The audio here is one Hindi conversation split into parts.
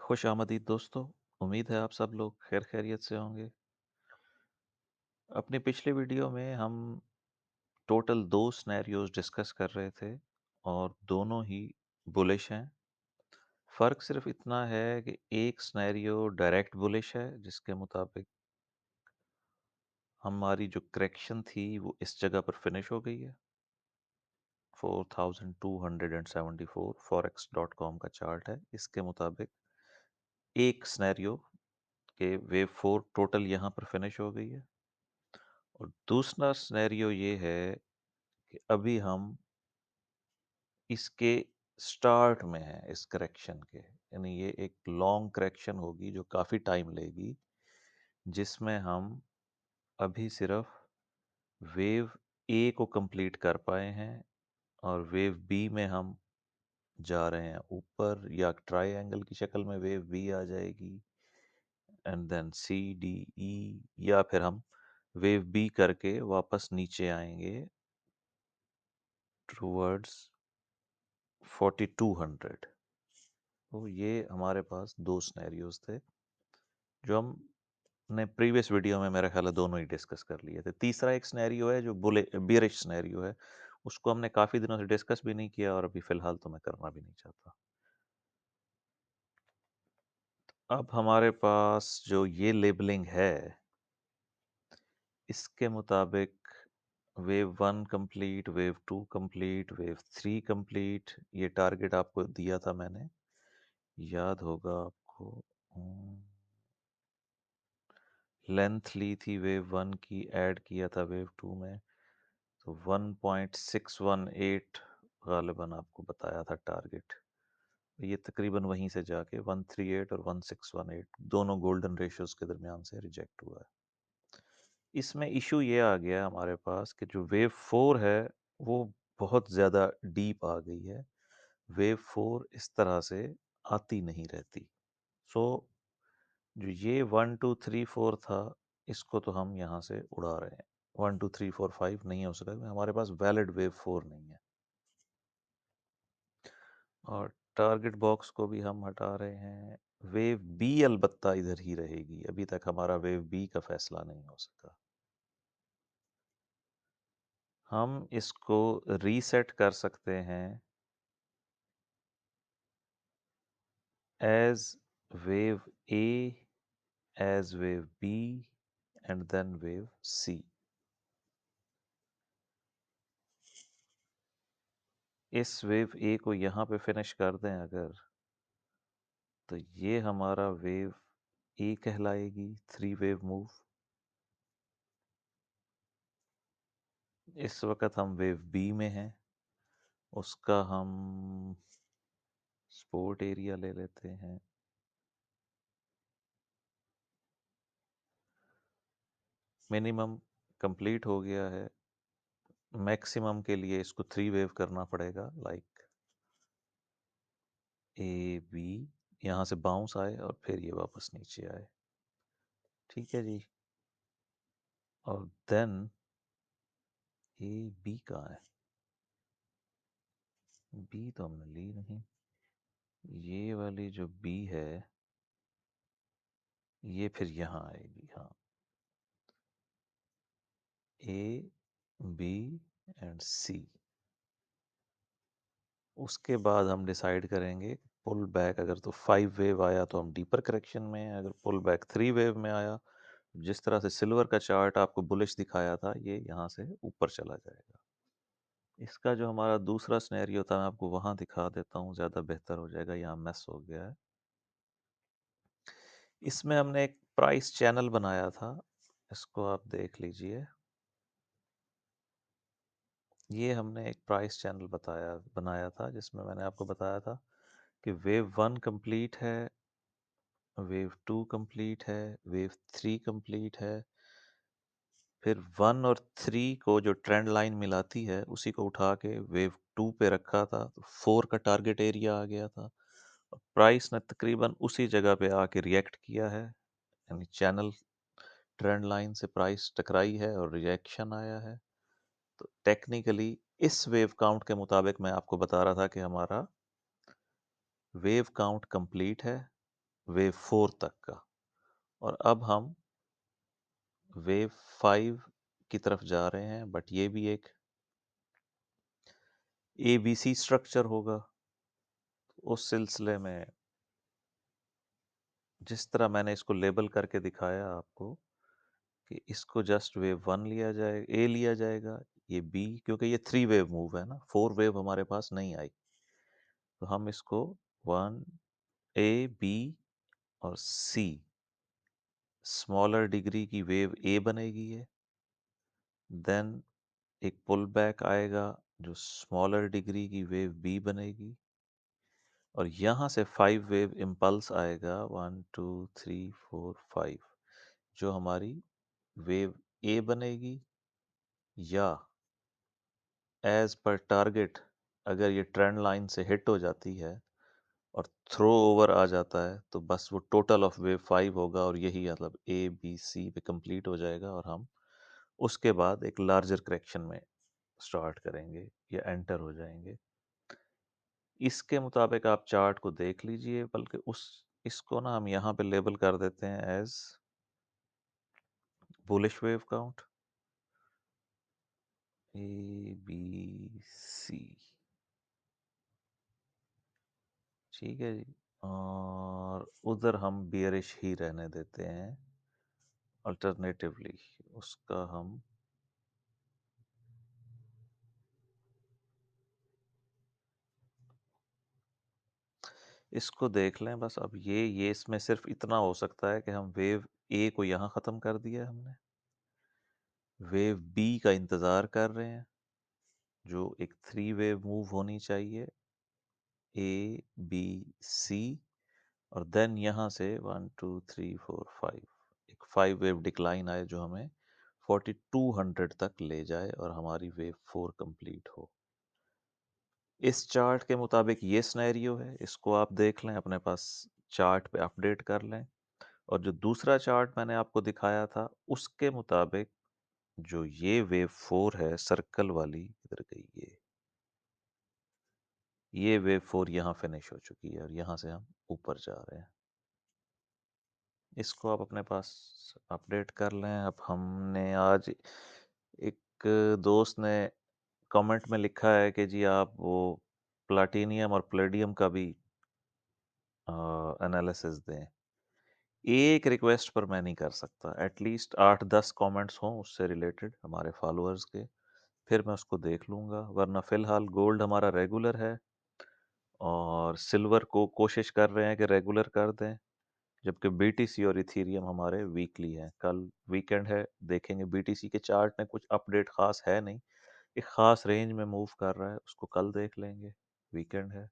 खुश आमदीद दोस्तों। उम्मीद है आप सब लोग खैर खैरियत से होंगे। अपनी पिछली वीडियो में हम टोटल दो सिनेरियोज डिस्कस कर रहे थे और दोनों ही बुलिश हैं। फ़र्क सिर्फ इतना है कि एक सिनेरियो डायरेक्ट बुलिश है जिसके मुताबिक हमारी जो करेक्शन थी वो इस जगह पर फिनिश हो गई है। 4274 forex.com का चार्ट है। इसके मुताबिक एक सिनेरियो के वेव 4 टोटल यहाँ पर फिनिश हो गई है और दूसरा सिनेरियो ये है कि अभी हम इसके स्टार्ट में हैं इस करेक्शन के, यानी ये एक लॉन्ग करेक्शन होगी जो काफ़ी टाइम लेगी, जिसमें हम अभी सिर्फ वेव ए को कंप्लीट कर पाए हैं और वेव बी में हम जा रहे हैं ऊपर, या ट्रायंगल की शक्ल में वेव बी आ जाएगी and then C D E, या फिर हम वेव बी करके वापस नीचे आएंगे टूवर्ड्स 4200। तो ये हमारे पास दो सिनेरियोज थे जो हमने प्रीवियस वीडियो में मेरा ख्याल है दोनों ही डिस्कस कर लिए थे। तीसरा एक सिनेरियो है जो बुले बियरिश सिनेरियो है, उसको हमने काफ़ी दिनों से डिस्कस भी नहीं किया और अभी फ़िलहाल तो मैं करना भी नहीं चाहता। अब हमारे पास जो ये लेबलिंग है, इसके मुताबिक wave 1 complete, wave 2 complete, wave 3 complete, ये टारगेट आपको दिया था मैंने, याद होगा आपको। लेंथ ली थी वेव 1 की, ऐड किया था वेव 2 में, तो 1.618 गालिबन आपको बताया था टारगेट। ये तकरीबन वहीं से जाके 138 और 1618 दोनों गोल्डन रेशियोज के दरमियान से रिजेक्ट हुआ है। इसमें इशू ये आ गया हमारे पास कि जो वेव 4 है वो बहुत ज़्यादा डीप आ गई है। वेव 4 इस तरह से आती नहीं रहती। सो जो ये 1 2 3 4 था, इसको तो हम यहाँ से उड़ा रहे हैं। 1 2 3 4 5 नहीं हो सका, हमारे पास वैलिड वेव 4 नहीं है। और टारगेट बॉक्स को भी हम हटा रहे हैं। वेव बी अलबत्ता इधर ही रहेगी, अभी तक हमारा वेव बी का फैसला नहीं हो सका। हम इसको रीसेट कर सकते हैं as wave A, as wave B and then wave C. इस वेव ए को यहाँ पे फिनिश कर दें अगर, तो ये हमारा वेव ए कहलाएगी, 3 वेव मूव। इस वक्त हम वेव बी में हैं, उसका हम सपोर्ट एरिया ले लेते हैं। मिनिमम कंप्लीट हो गया है, मैक्सिमम के लिए इसको 3 वेव करना पड़ेगा, लाइक ए बी, यहाँ से बाउंस आए और फिर ये वापस नीचे आए। ठीक है जी। और देन ए बी कहाँ है? बी तो हमने ली नहीं। ये वाली जो बी है ये फिर यहाँ आएगी। हाँ, ए बी एंड सी। उसके बाद हम डिसाइड करेंगे पुल बैक, अगर तो 5 वेव आया तो हम डीपर करेक्शन में हैं, अगर पुल बैक 3 वेव में आया, जिस तरह से सिल्वर का चार्ट आपको बुलिश दिखाया था, ये यहाँ से ऊपर चला जाएगा। इसका जो हमारा दूसरा सिनेरियो था मैं आपको वहाँ दिखा देता हूँ, ज़्यादा बेहतर हो जाएगा, यहाँ मिस हो गया है। इसमें हमने एक प्राइस चैनल बनाया था, इसको आप देख लीजिए। ये हमने एक प्राइस चैनल बनाया था जिसमें मैंने आपको बताया था कि वेव 1 कंप्लीट है, वेव 2 कंप्लीट है, वेव 3 कंप्लीट है, फिर 1 और 3 को जो ट्रेंड लाइन मिलाती है उसी को उठा के वेव 2 पे रखा था, तो 4 का टारगेट एरिया आ गया था। प्राइस ने तकरीबन उसी जगह पे आके रिएक्ट किया है, यानी चैनल ट्रेंड लाइन से प्राइस टकराई है और रिएक्शन आया है। तो टेक्निकली इस वेव काउंट के मुताबिक मैं आपको बता रहा था कि हमारा वेव काउंट कंप्लीट है वेव 4 तक का। और अब हम वेव 5 की तरफ जा रहे हैं, बट ये भी एक एबीसी स्ट्रक्चर होगा। उस सिलसिले में जिस तरह मैंने इसको लेबल करके दिखाया आपको कि इसको जस्ट वेव 1 लिया जाए, ए लिया जाएगा, ये बी, क्योंकि ये 3 वेव मूव है ना, 4 वेव हमारे पास नहीं आई। तो हम इसको 1 ए, बी और सी, स्मॉलर डिग्री की वेव ए बनेगी ये। देन एक पुल बैक आएगा जो स्मॉलर डिग्री की वेव बी बनेगी। और यहाँ से 5 वेव इम्पल्स आएगा, 1 2 3 4 5, जो हमारी वेव ए बनेगी। या एज पर टारगेट, अगर ये ट्रेंड लाइन से हिट हो जाती है और थ्रो ओवर आ जाता है, तो बस वो टोटल ऑफ वेव 5 होगा, और यही मतलब ए बी सी पे कंप्लीट हो जाएगा, और हम उसके बाद एक लार्जर करेक्शन में स्टार्ट करेंगे या एंटर हो जाएंगे। इसके मुताबिक आप चार्ट को देख लीजिए, बल्कि उस इसको ना हम यहाँ पे लेबल कर देते हैं as bullish wave count, A B C. ठीक है जी। और उधर हम बियरिश ही रहने देते हैं। अल्टरनेटिवली उसका हम इसको देख लें बस। अब ये इसमें सिर्फ इतना हो सकता है कि हम वेव ए को यहाँ ख़त्म कर दिया हमने, वेव बी का इंतज़ार कर रहे हैं, जो एक 3 वेव मूव होनी चाहिए, ए बी सी, और देन यहाँ से 1 2 3 4 5 एक 5 वेव डिक्लाइन आए, जो हमें 4200 तक ले जाए और हमारी वेव 4 कंप्लीट हो। इस चार्ट के मुताबिक ये सिनेरियो है, इसको आप देख लें, अपने पास चार्ट पे अपडेट कर लें। और जो दूसरा चार्ट मैंने आपको दिखाया था, उसके मुताबिक जो ये वेव 4 है सर्कल वाली, इधर गई ये वेव 4 यहाँ फिनिश हो चुकी है, और यहाँ से हम ऊपर जा रहे हैं। इसको आप अपने पास अपडेट कर लें। अब हमने आज, एक दोस्त ने कमेंट में लिखा है कि जी आप वो प्लाटिनियम और प्लेडियम का भी एनालिसिस दें। एक रिक्वेस्ट पर मैं नहीं कर सकता, एटलीस्ट 8-10 कमेंट्स हों उससे रिलेटेड हमारे फॉलोअर्स के, फिर मैं उसको देख लूँगा। वरना फ़िलहाल गोल्ड हमारा रेगुलर है, और सिल्वर को कोशिश कर रहे हैं कि रेगुलर कर दें, जबकि बीटीसी और इथेरियम हमारे वीकली हैं। कल वीकेंड है, देखेंगे। बीटीसी के चार्ट में कुछ अपडेट ख़ास है नहीं, एक ख़ास रेंज में मूव कर रहा है, उसको कल देख लेंगे, वीकेंड है।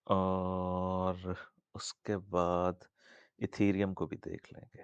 और उसके बाद इथेरियम को भी देख लेंगे।